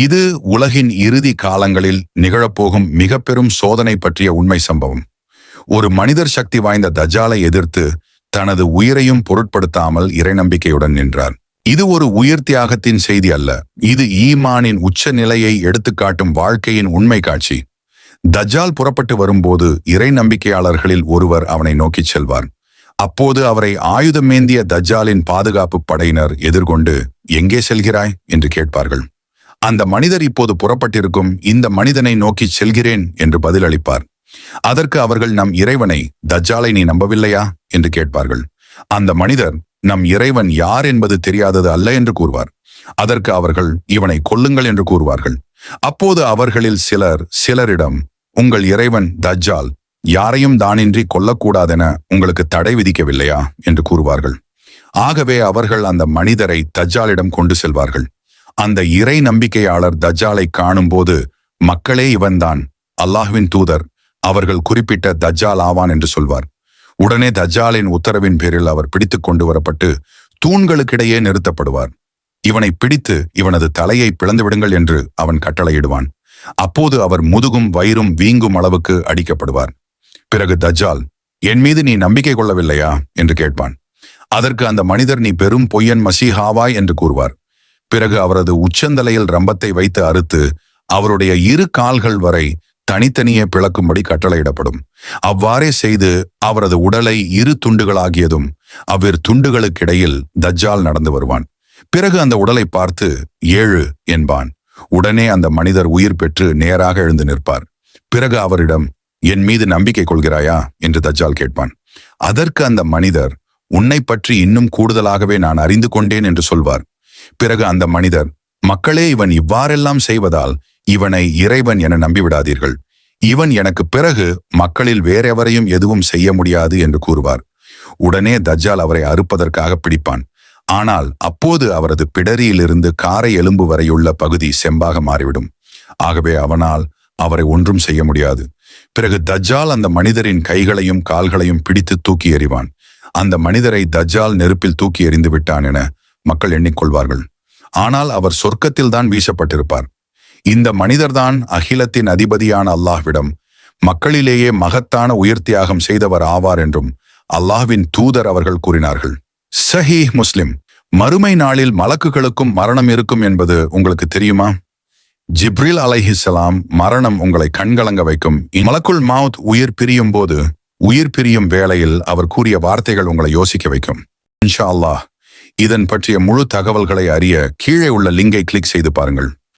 இது உலகின் இறுதி காலங்களில் நிகழப்போகும் மிக பெரும் சோதனை பற்றிய உண்மை சம்பவம். ஒரு மனிதர் சக்தி வாய்ந்த தஜ்ஜாலை எதிர்த்து தனது உயிரையும் பொருட்படுத்தாமல் இறைநம்பிக்கையுடன் நின்றார். இது ஒரு உயிர் தியாகத்தின் செய்தி அல்ல, இது ஈமானின் உச்ச நிலையை எடுத்துக்காட்டும் வாழ்க்கையின் உண்மை காட்சி. தஜ்ஜால் புறப்பட்டு வரும்போது இறை நம்பிக்கையாளர்களில் ஒருவர் அவனை நோக்கிச் செல்வார். அப்போது அவரை ஆயுதமேந்திய தஜ்ஜாலின் பாதுகாப்பு படையினர் எதிர்கொண்டு, எங்கே செல்கிறாய் என்று கேட்பார்கள். அந்த மனிதர் இப்போது புறப்பட்டிருக்கும் இந்த மனிதனை நோக்கி செல்கிறேன் என்று பதிலளிப்பார். அதற்கு அவர்கள், நம் இறைவனை, தஜ்ஜாலை நீ நம்பவில்லையா என்று கேட்பார்கள். அந்த மனிதர், நம் இறைவன் யார் என்பது தெரியாதது அல்ல என்று கூறுவார். அதற்கு அவர்கள், இவனை கொல்லுங்கள் என்று கூறுவார்கள். அப்போது அவர்களில் சிலரிடம், உங்கள் இறைவன் தஜ்ஜால் யாரையும் தானின்றி கொல்லக்கூடாதென உங்களுக்கு தடை விதிக்கவில்லையா என்று கூறுவார்கள். ஆகவே அவர்கள் அந்த மனிதரை தஜ்ஜாலிடம் கொண்டு செல்வார்கள். அந்த இறை நம்பிக்கையாளர் தஜ்ஜாலை காணும் போது, மக்களே, இவன்தான் அல்லாஹ்வின் தூதர், அவர்கள் குறிப்பிட்ட தஜ்ஜால் ஆவான் என்று சொல்வார். உடனே தஜ்ஜாலின் உத்தரவின் பேரில் அவர் பிடித்து கொண்டு வரப்பட்டு தூண்களுக்கிடையே நிறுத்தப்படுவார். இவனை பிடித்து இவனது தலையை பிளந்து விடுங்கள் என்று அவன் கட்டளையிடுவான். அப்போது அவர் முதுகும் வயிறும் வீங்கும் அளவுக்கு அடிக்கப்படுவார். பிறகு தஜ்ஜால், என் மீது நீ நம்பிக்கை கொள்ளவில்லையா என்று கேட்பான். அதற்கு அந்த மனிதர், நீ பெரும் பொய்யன் மசீஹாவாய் என்று கூறுவார். பிறகு அவரது உச்சந்தலையில் ரம்பத்தை வைத்து அறுத்து அவருடைய இரு கால்கள் வரை தனித்தனியே பிளக்கும்படி கட்டளையிடப்படும். அவ்வாறே செய்து அவரது உடலை இரு துண்டுகளாகியதும் அவ்விரு துண்டுகளுக்கிடையில் தஜ்ஜால் நடந்து வருவான். பிறகு அந்த உடலை பார்த்து 7 என்பான். உடனே அந்த மனிதர் உயிர் பெற்று நேராக எழுந்து நிற்பார். பிறகு அவரிடம், என் மீது நம்பிக்கை கொள்கிறாயா என்று தஜ்ஜால் கேட்பான். அதற்கு அந்த மனிதர், உன்னை பற்றி இன்னும் கூடுதலாகவே நான் அறிந்து கொண்டேன் என்று சொல்வார். பிறகு அந்த மனிதர், மக்களே, இவன் இவ்வாறெல்லாம் செய்வதால் இவனை இறைவன் என நம்பிவிடாதீர்கள். இவன் எனக்கு பிறகு மக்களில் வேறெவரையும் எதுவும் செய்ய முடியாது என்று கூறுவார். உடனே தஜ்ஜால் அவரை அறுப்பதற்காக பிடிப்பான். ஆனால் அப்போது அவரது பிடரியிலிருந்து காரை எலும்பு வரையுள்ள பகுதி செம்பாக மாறிவிடும். ஆகவே அவனால் அவரை ஒன்றும் செய்ய முடியாது. பிறகு தஜ்ஜால் அந்த மனிதரின் கைகளையும் கால்களையும் பிடித்து தூக்கி எறிவான். அந்த மனிதரை தஜ்ஜால் நெருப்பில் தூக்கி எறிந்து விட்டான் என மக்கள் எண்ணிக்கொள்வார்கள். ஆனால் அவர் சொர்க்கத்தில் தான் வீசப்பட்டிருப்பார். இந்த மனிதர்தான் அகிலத்தின் அதிபதியான அல்லாஹ்விடம் மக்களிலேயே மகத்தான உயிர் தியாகம் செய்தவர் ஆவார் என்றும் அல்லாஹ்வின் தூதர் அவர்கள் கூறினார்கள். சஹீஹ் முஸ்லிம். மறுமை நாளில் மலக்குகளுக்கும் மரணம் இருக்கும் என்பது உங்களுக்கு தெரியுமா? ஜிப்ரில் அலைஹிஸ்ஸலாம் மரணம் உங்களை கண்கலங்க வைக்கும். மலக்குல் மௌத் உயிர் பிரியும் போது, உயிர் பிரியும் வேளையில் அவர் கூறிய வார்த்தைகள் உங்களை யோசிக்க வைக்கும். இன்ஷா அல்லாஹ் இதன் பற்றிய முழு தகவல்களை அறிய கீழே உள்ள லிங்கை கிளிக் செய்து பாருங்கள்.